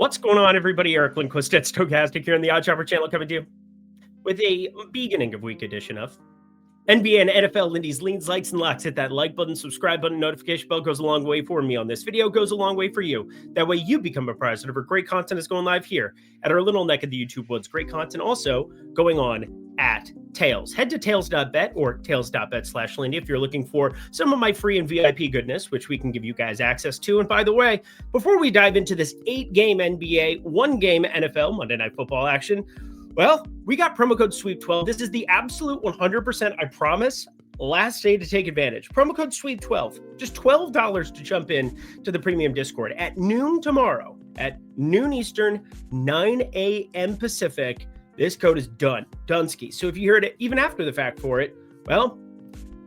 What's going on, everybody? Eric Lindquist at Stochastic here on the Odd Shopper channel, coming to you with a beginning of week edition of NBA and NFL Lindy's Leans, Likes, and Locks. Hit that like button, subscribe button, notification bell goes a long way for me on this video, goes a long way for you. That way you become apprised of great content is going live here at our little neck of the YouTube woods. Great content also going on at Tails. Head to tails.bet or tails.bet/Lindy if you're looking for some of my free and VIP goodness, which we can give you guys access to. And by the way, before we dive into this 8-game NBA, 1-game NFL Monday Night Football action, well, we got promo code SWEEP12. This is the absolute 100%, I promise, last day to take advantage. Promo code SWEEP12. Just $12 to jump in to the premium Discord at noon tomorrow, at noon Eastern, 9 a.m. Pacific. This code is done. Dunsky. So if you heard it even after the fact for it, well,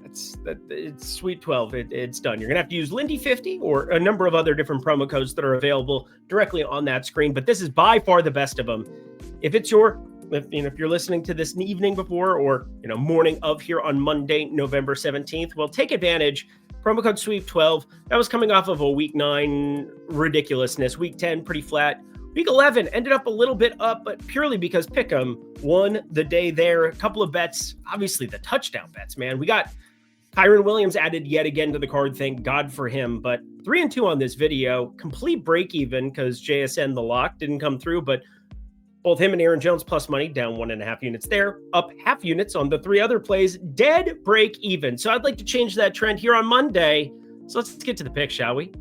it's SWEEP12. It's done. You're going to have to use Lindy50 or a number of other different promo codes that are available directly on that screen. But this is by far the best of them. If you're listening to this evening before or morning of here on Monday, November 17th, well, take advantage. Promo code SWEEP12. That was coming off of a week 9 ridiculousness. Week 10 pretty flat. Week 11 ended up a little bit up, but purely because Pick'em won the day there. A couple of bets, obviously the touchdown bets, man. We got Kyron Williams added yet again to the card. Thank God for him. But 3-2 on this video. Complete break even because JSN the lock didn't come through, but both him and Aaron Jones plus money, down 1.5 units there, up half units on the 3 other plays, dead break even. So I'd like to change that trend here on Monday. So let's get to the pick, shall we?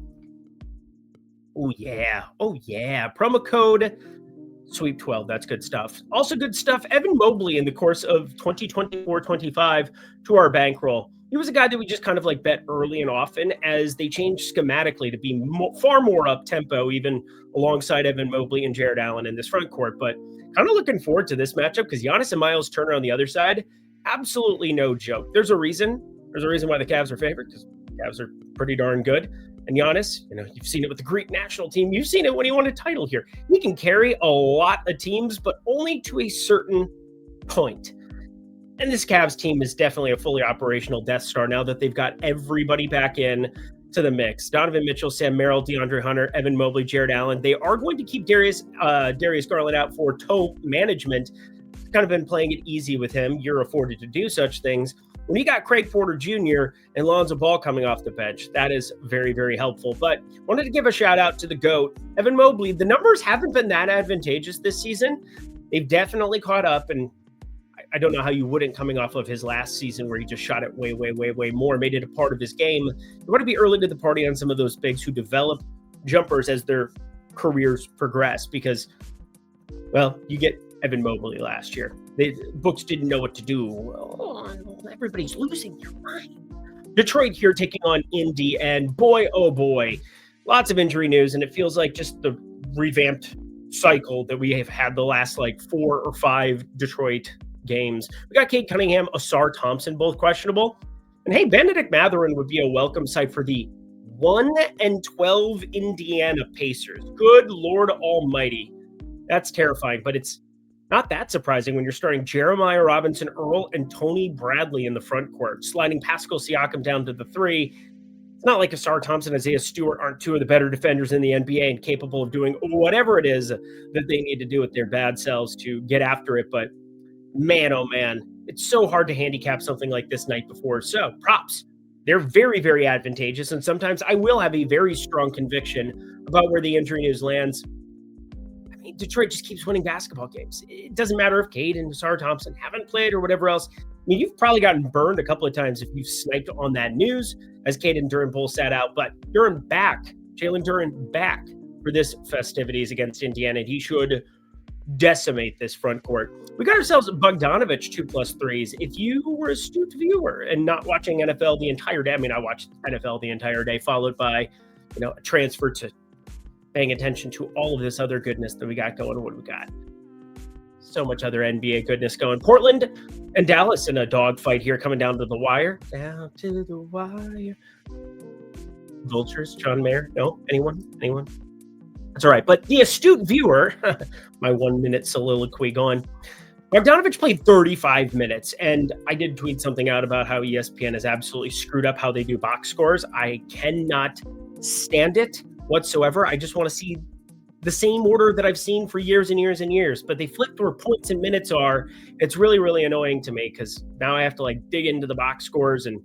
Oh yeah. Promo code SWEEP12. That's good stuff. Also good stuff. Evan Mobley in the course of 2024-25 to our bankroll. He was a guy that we just kind of bet early and often as they changed schematically to be far more up-tempo, even alongside Evan Mobley and Jared Allen in this front court. But kind of looking forward to this matchup because Giannis and Miles Turner on the other side, absolutely no joke. There's a reason why the Cavs are favored because the Cavs are pretty darn good. And Giannis, you've seen it with the Greek national team. You've seen it when he won a title here. He can carry a lot of teams, but only to a certain point. And this Cavs team is definitely a fully operational Death Star now that they've got everybody back in to the mix. Donovan Mitchell, Sam Merrill, DeAndre Hunter, Evan Mobley, Jared Allen. They are going to keep Darius Garland out for toe management. Kind of been playing it easy with him. You're afforded to do such things. When you got Craig Porter Jr. and Lonzo Ball coming off the bench, that is very, very helpful. But wanted to give a shout out to the GOAT, Evan Mobley. The numbers haven't been that advantageous this season. They've definitely caught up, and I don't know how you wouldn't coming off of his last season where he just shot it way more, made it a part of his game. You want to be early to the party on some of those bigs who develop jumpers as their careers progress because, well, you get Evan Mobley last year. The books didn't know what to do. Oh, everybody's losing their mind. Detroit here taking on Indy, and boy, oh boy, lots of injury news, and it feels like just the revamped cycle that we have had the last 4 or 5 Detroit games. We got Cade Cunningham, Asar Thompson, both questionable. And hey, Benedict Mathurin would be a welcome sight for the 1-12 Indiana Pacers. Good Lord Almighty. That's terrifying, but it's not that surprising when you're starting Jeremiah Robinson Earl and Tony Bradley in the front court, sliding Pascal Siakam down to the 3. It's not like Asar Thompson, Isaiah Stewart aren't 2 of the better defenders in the NBA and capable of doing whatever it is that they need to do with their bad selves to get after it. But man, oh man, it's so hard to handicap something like this night before. So props, they're very, very advantageous. And sometimes I will have a very strong conviction about where the injury news lands. I mean, Detroit just keeps winning basketball games. It doesn't matter if Cade and Asar Thompson haven't played or whatever else. I mean, you've probably gotten burned a couple of times if you've sniped on that news as Cade and Duren both sat out. But Jalen Duren back for this festivities against Indiana. And he should decimate this front court. We got ourselves Bogdanovich 2+3s. If you were a astute viewer and not watching NFL the entire day, I mean, I watched NFL the entire day, followed by, a transfer to paying attention to all of this other goodness that we got going. What do we got? So much other NBA goodness going. Portland and Dallas in a dogfight here, coming down to the wire. Down to the wire. Vultures, John Mayer? No? Anyone? That's all right. But the astute viewer, my 1-minute soliloquy gone. Bogdanovich played 35 minutes, and I did tweet something out about how ESPN has absolutely screwed up how they do box scores. I cannot stand it whatsoever. I just want to see the same order that I've seen for years and years and years, but they flipped where points and minutes are. It's really, really annoying to me because now I have to like dig into the box scores and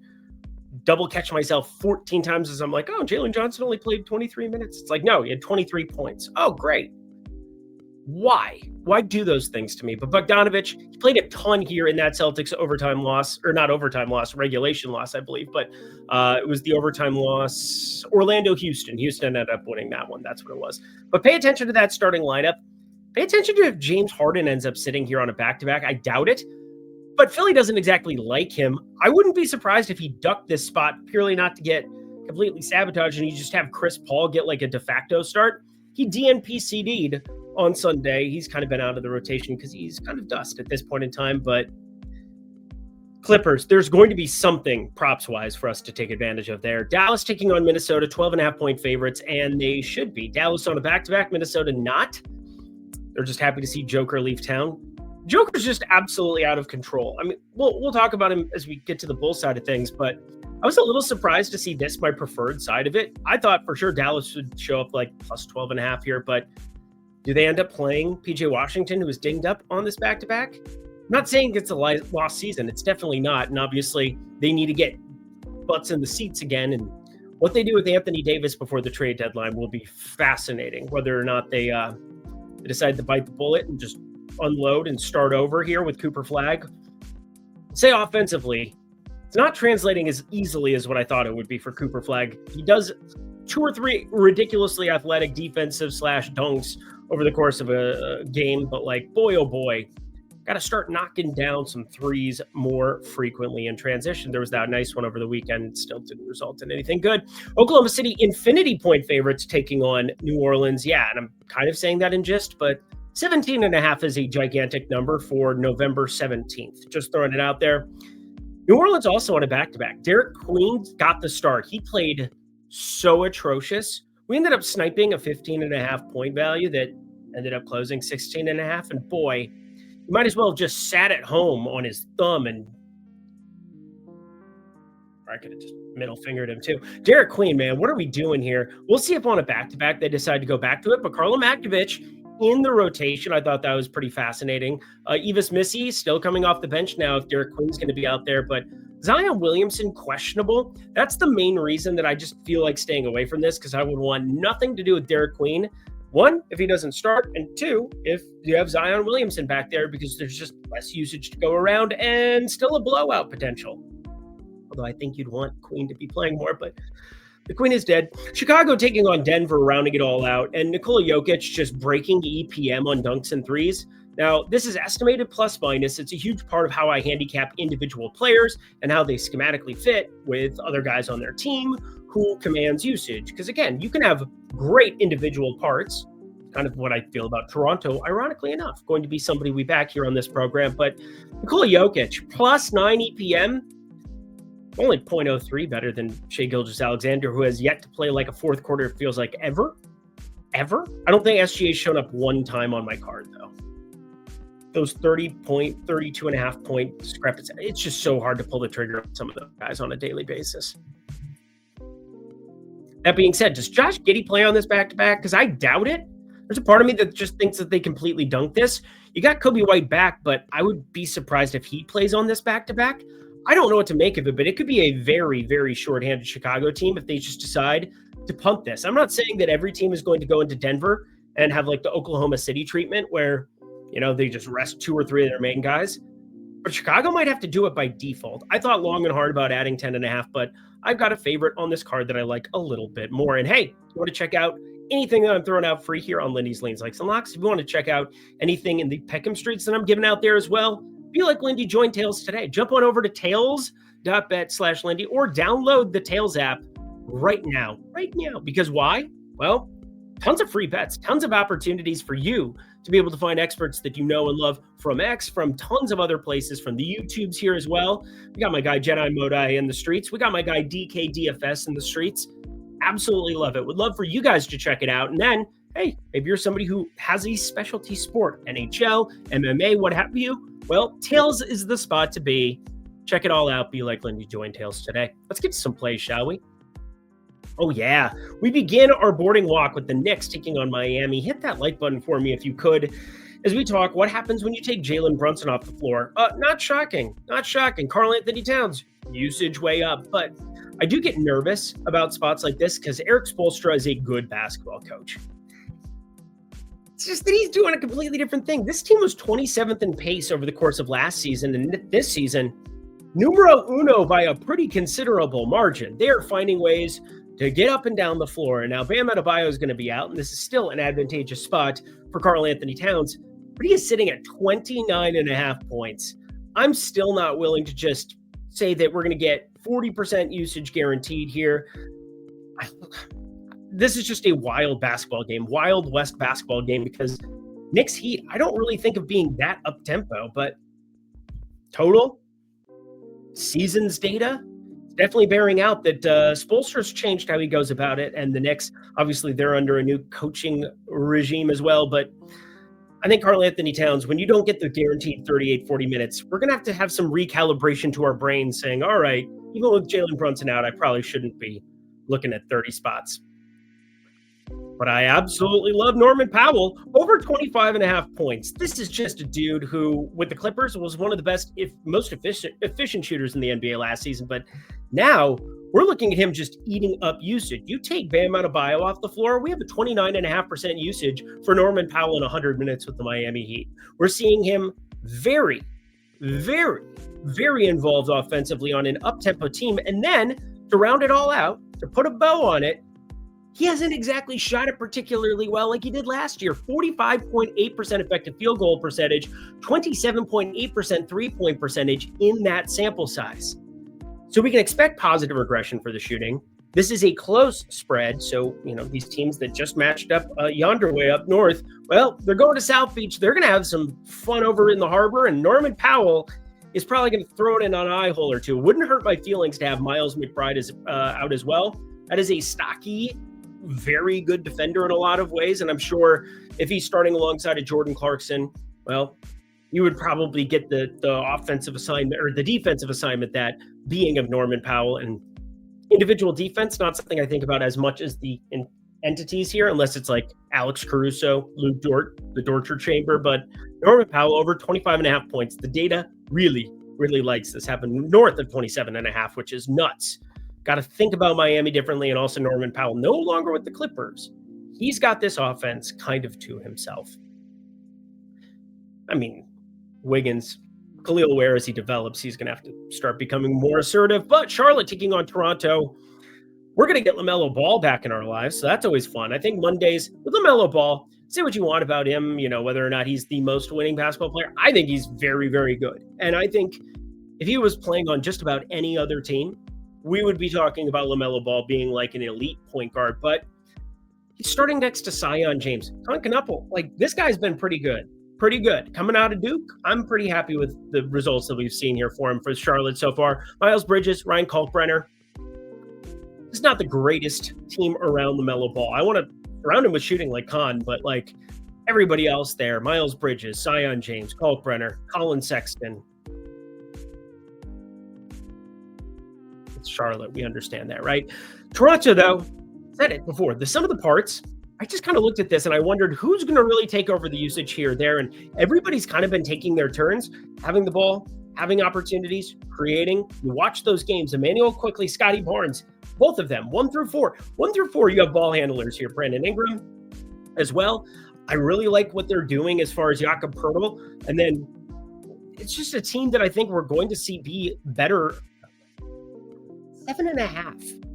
double catch myself 14 times as I'm like, oh, Jalen Johnson only played 23 minutes. It's like, no, he had 23 points. Oh, great. Why? Why do those things to me? But Bogdanovich, he played a ton here in that Celtics overtime loss, or not overtime loss, regulation loss, I believe. But it was the overtime loss. Houston ended up winning that one. That's what it was. But pay attention to that starting lineup. Pay attention to if James Harden ends up sitting here on a back-to-back. I doubt it. But Philly doesn't exactly like him. I wouldn't be surprised if he ducked this spot purely not to get completely sabotaged and you just have Chris Paul get like a de facto start. He DNP-CD'd on Sunday. He's kind of been out of the rotation because he's kind of dust at this point in time. But Clippers, there's going to be something props-wise for us to take advantage of there. Dallas taking on Minnesota, 12.5-point favorites, and they should be. Dallas on a back-to-back, Minnesota not. They're just happy to see Joker leave town. Joker's just absolutely out of control. I mean, we'll talk about him as we get to the Bull side of things, but I was a little surprised to see this, my preferred side of it. I thought for sure Dallas would show up like plus 12.5 here, but do they end up playing PJ Washington, who was dinged up on this back-to-back? I'm not saying it's a lost season. It's definitely not. And obviously they need to get butts in the seats again. And what they do with Anthony Davis before the trade deadline will be fascinating, whether or not they decide to bite the bullet and just unload and start over here with Cooper Flagg. Say offensively, it's not translating as easily as what I thought it would be for Cooper Flagg. He does 2 or 3 ridiculously athletic defensive / dunks over the course of a game, but like, boy, oh boy, got to start knocking down some threes more frequently in transition. There was that nice one over the weekend. Still didn't result in anything good. Oklahoma City infinity point favorites taking on New Orleans. Yeah, and I'm kind of saying that in jest, but 17.5 is a gigantic number for November 17th. Just throwing it out there. New Orleans also on a back-to-back. Derek Queen got the start. He played so atrocious. We ended up sniping a 15.5 point value that ended up closing 16.5. And boy, he might as well have just sat at home on his thumb and I could have just middle fingered him too. Derek Queen, man, what are we doing here? We'll see if on a back-to-back they decide to go back to it. But Karlo Makovich in the rotation, I thought that was pretty fascinating. Evis Missy still coming off the bench now if Derek Queen's going to be out there. But Zion Williamson, questionable. That's the main reason that I just feel like staying away from this because I would want nothing to do with Derek Queen. 1, if he doesn't start, and 2, if you have Zion Williamson back there because there's just less usage to go around and still a blowout potential. Although I think you'd want Queen to be playing more, but the Queen is dead. Chicago taking on Denver, rounding it all out, and Nikola Jokic just breaking EPM on dunks and threes. Now, this is estimated plus minus. It's a huge part of how I handicap individual players and how they schematically fit with other guys on their team who commands usage. Because again, you can have great individual parts, kind of what I feel about Toronto, ironically enough, going to be somebody we back here on this program. But Nikola Jokic, plus 9 EPM, only 0.03 better than Shai Gilgeous-Alexander, who has yet to play like a fourth quarter, it feels like ever. I don't think SGA's shown up one time on my card, though. Those 32.5 point discrepancies, it's just so hard to pull the trigger on some of those guys on a daily basis. That being said, does Josh Giddey play on this back-to-back? Because I doubt it. There's a part of me that just thinks that they completely dunk this. You got Kobe White back, but I would be surprised if he plays on this back-to-back. I don't know what to make of it, but it could be a very, very short-handed Chicago team if they just decide to punt this. I'm not saying that every team is going to go into Denver and have like the Oklahoma City treatment where, you know, they just rest 2 or 3 of their main guys. But Chicago might have to do it by default. I thought long and hard about adding 10.5, but I've got a favorite on this card that I like a little bit more. And hey, if you want to check out anything that I'm throwing out free here on Lindy's Leans, Likes, and Locks, if you want to check out anything in the Peckham Streets that I'm giving out there as well, be like Lindy, join Tails today. Jump on over to tails.bet/Lindy or download the Tails app right now. Because why? Well, tons of free bets, tons of opportunities for you to be able to find experts that you know and love from X, from tons of other places, from the YouTubes here as well. We got my guy Jedi Modai in the streets. We got my guy DKDFS in the streets. Absolutely love it. Would love for you guys to check it out. And then, hey, if you're somebody who has a specialty sport, NHL, MMA, what have you, well, Tails is the spot to be. Check it all out. Be like Lindy, join Tails today. Let's get to some plays, shall we? Oh, yeah. We begin our boarding walk with the Knicks taking on Miami. Hit that like button for me if you could. As we talk, what happens when you take Jalen Brunson off the floor? Not shocking. Not shocking. Karl Anthony Towns, usage way up. But I do get nervous about spots like this because Eric Spoelstra is a good basketball coach. It's just that he's doing a completely different thing. This team was 27th in pace over the course of last season, and this season, numero uno by a pretty considerable margin. They are finding ways to get up and down the floor. And now Bam Adebayo is going to be out, and this is still an advantageous spot for Karl Anthony Towns, but he is sitting at 29.5 points. I'm still not willing to just say that we're going to get 40% usage guaranteed here. This is just a wild basketball game, Wild West basketball game, because Knicks Heat, I don't really think of being that up-tempo, but total seasons data, definitely bearing out that Spoelstra's changed how he goes about it, and the Knicks, obviously, they're under a new coaching regime as well, but I think Karl Anthony Towns, when you don't get the guaranteed 38, 40 minutes, we're going to have some recalibration to our brains saying, all right, even with Jalen Brunson out, I probably shouldn't be looking at 30 spots. But I absolutely love Norman Powell, over 25.5 points. This is just a dude who, with the Clippers, was one of the best, if most efficient shooters in the NBA last season. But now we're looking at him just eating up usage. You take Bam Adebayo off the floor, we have a 29.5% usage for Norman Powell in 100 minutes with the Miami Heat. We're seeing him very, very, very involved offensively on an up-tempo team. And then to round it all out, to put a bow on it, he hasn't exactly shot it particularly well like he did last year. 45.8% effective field goal percentage, 27.8% three-point percentage in that sample size. So we can expect positive regression for the shooting. This is a close spread. So, these teams that just matched up yonder way up north, well, they're going to South Beach. They're going to have some fun over in the harbor. And Norman Powell is probably going to throw it in on an eye hole or two. Wouldn't hurt my feelings to have Miles McBride out as well. That is a stocky, very good defender in a lot of ways. And I'm sure if he's starting alongside of Jordan Clarkson, well, you would probably get the offensive assignment or the defensive assignment, that being of Norman Powell. And individual defense, not something I think about as much as the entities here, unless it's like Alex Caruso, Luke Dort, the Dortcher Chamber. But Norman Powell over 25.5 points. The data really, really likes this. Happened north of 27.5, which is nuts. Got to think about Miami differently, and also Norman Powell no longer with the Clippers. He's got this offense kind of to himself. I mean, Wiggins, Khalil Ware, as he develops, he's going to have to start becoming more assertive. But Charlotte taking on Toronto, we're going to get LaMelo Ball back in our lives, so that's always fun. I think Mondays with LaMelo Ball, say what you want about him, whether or not he's the most winning basketball player. I think he's very, very good. And I think if he was playing on just about any other team, we would be talking about LaMelo Ball being like an elite point guard, but he's starting next to Zion James. Like, this guy's been pretty good. Coming out of Duke, I'm pretty happy with the results that we've seen here for him for Charlotte so far. Miles Bridges, Ryan Kalkbrenner. It's not the greatest team around LaMelo Ball. I want to surround him with shooting like Khan, but like everybody else there, Miles Bridges, Zion James, Kalkbrenner, Colin Sexton. It's Charlotte. We understand that, right? Toronto, though, said it before. The sum of the parts, I just kind of looked at this and I wondered who's going to really take over the usage here, there. And everybody's kind of been taking their turns, having the ball, having opportunities, creating. You watch those games. Emmanuel Quickly, Scotty Barnes, both of them, 1 through 4. 1 through 4, you have ball handlers here. Brandon Ingram as well. I really like what they're doing as far as Jakob Poeltl. And then it's just a team that I think we're going to see be better. 7.5.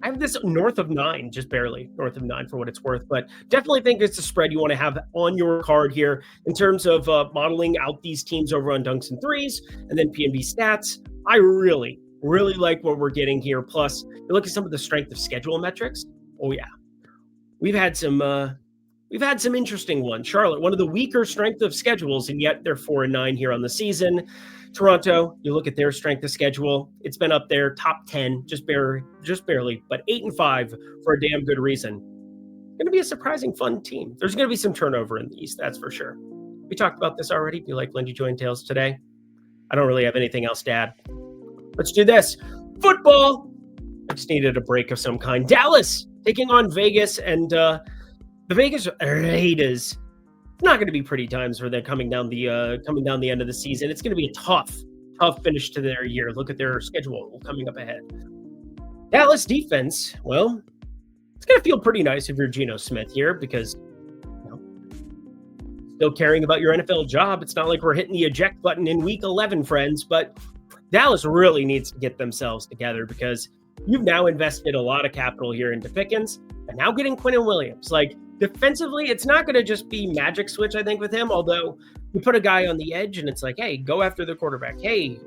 I have this north of 9, just barely north of 9 for what it's worth, but definitely think it's a spread you want to have on your card here in terms of modeling out these teams over on Dunks and Threes and then PNB stats. I really, really like what we're getting here. Plus, you look at some of the strength of schedule metrics. Oh yeah, we've had some interesting ones. Charlotte, one of the weaker strength of schedules, and yet they're 4-9 here on the season. Toronto, you look at their strength of schedule, it's been up there, top 10, just barely, but 8-5 for a damn good reason. Going to be a surprising, fun team. There's going to be some turnover in the East, that's for sure. We talked about this already. Do you like Lindy Join Tales today? I don't really have anything else to add. Let's do this. Football. just needed a break of some kind. Dallas taking on Vegas, and the Vegas Raiders. Not going to be pretty times for them coming down the end of the season. It's going to be a tough finish to their year. Look at their schedule coming up ahead. Dallas defense, well, it's going to feel pretty nice if you're Geno Smith here because still caring about your NFL job. It's not like we're hitting the eject button in week 11, friends, but Dallas really needs to get themselves together because you've now invested a lot of capital here into Pickens and now getting Quinnen Williams. Like, defensively, it's not going to just be magic switch, I think, with him, although you put a guy on the edge and it's like, hey, go after the quarterback. Hey,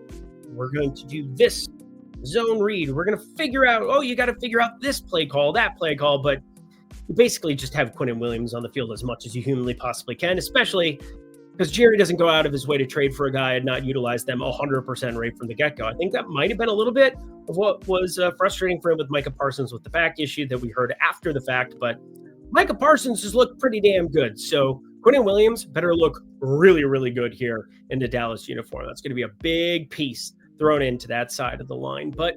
we're going to do this zone read. We're going to figure out, you got to figure out this play call, that play call, but you basically just have Quinnen Williams on the field as much as you humanly possibly can, especially because Jerry doesn't go out of his way to trade for a guy and not utilize them 100% right from the get-go. I think that might have been a little bit of what was frustrating for him with Micah Parsons with the back issue that we heard after the fact, but Micah Parsons has looked pretty damn good. So Quinnen Williams better look really, really good here in the Dallas uniform. That's going to be a big piece thrown into that side of the line. But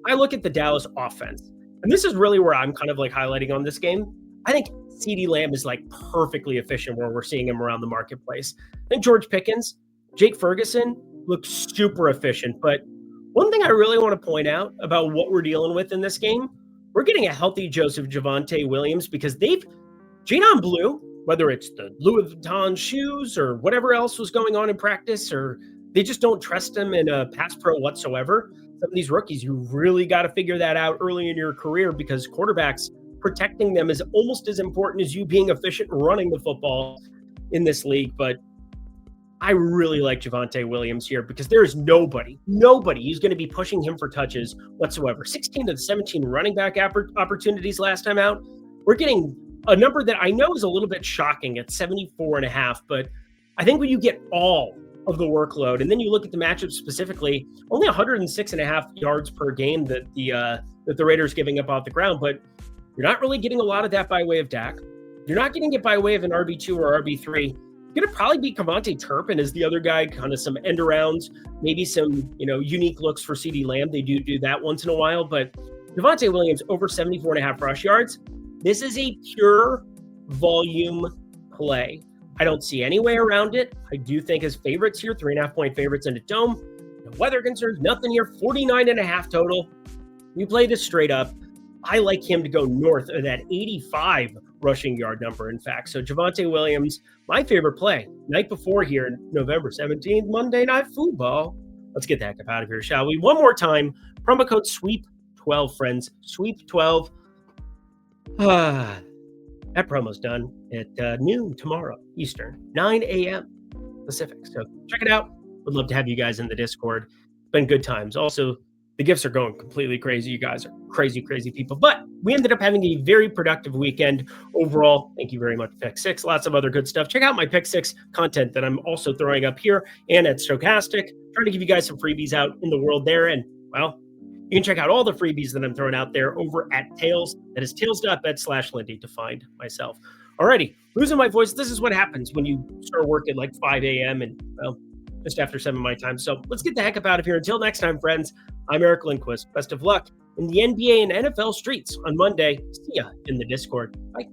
I look at the Dallas offense, and this is really where I'm kind of like highlighting on this game. I think CeeDee Lamb is like perfectly efficient where we're seeing him around the marketplace. I think George Pickens, Jake Ferguson look super efficient. But one thing I really want to point out about what we're dealing with in this game, we're getting a healthy Javonte Williams because Gene Blue, whether it's the Louis Vuitton shoes or whatever else was going on in practice, or they just don't trust him in a pass pro whatsoever. Some of these rookies, you really got to figure that out early in your career because quarterbacks, protecting them is almost as important as you being efficient running the football in this league. But I really like Javonte Williams here because there is nobody who's going to be pushing him for touches whatsoever. 16 of the 17 running back opportunities last time out. We're getting a number that I know is a little bit shocking at 74.5, but I think when you get all of the workload, and then you look at the matchup specifically, only 106.5 yards per game that the Raiders giving up off the ground, but you're not really getting a lot of that by way of Dak. You're not getting it by way of an RB2 or RB3. It's going to probably be Kevontae Turpin as the other guy, kind of some end arounds, maybe some unique looks for CeeDee Lamb. They do that once in a while, but Javonte Williams over 74.5 rush yards. This is a pure volume play. I don't see any way around it. I do think his favorites here, 3.5-point favorites in a dome. No weather concerns, nothing here. 49.5 total. We play this straight up. I like him to go north of that 85 rushing yard number, in fact. So Javonte Williams, my favorite play, night before here, November 17th, Monday Night Football. Let's get the heck up out of here, shall we? One more time, promo code SWEEP12, friends. SWEEP12. That promo's done at noon tomorrow, Eastern, 9 a.m. Pacific. So check it out. Would love to have you guys in the Discord. It's been good times. Also, the gifts are going completely crazy. You guys are crazy, crazy people. But we ended up having a very productive weekend overall. Thank you very much, Pick Six. Lots of other good stuff. Check out my Pick Six content that I'm also throwing up here and at Stochastic. Trying to give you guys some freebies out in the world there. And, well, you can check out all the freebies that I'm throwing out there over at Tails. That is tails.bet/Lindy to find myself. Alrighty, losing my voice. This is what happens when you start work at like 5 a.m. and, well, just after 7 my time. So let's get the heck up out of here. Until next time, friends, I'm Eric Lindquist. Best of luck in the NBA and NFL streets on Monday. See ya in the Discord. Bye.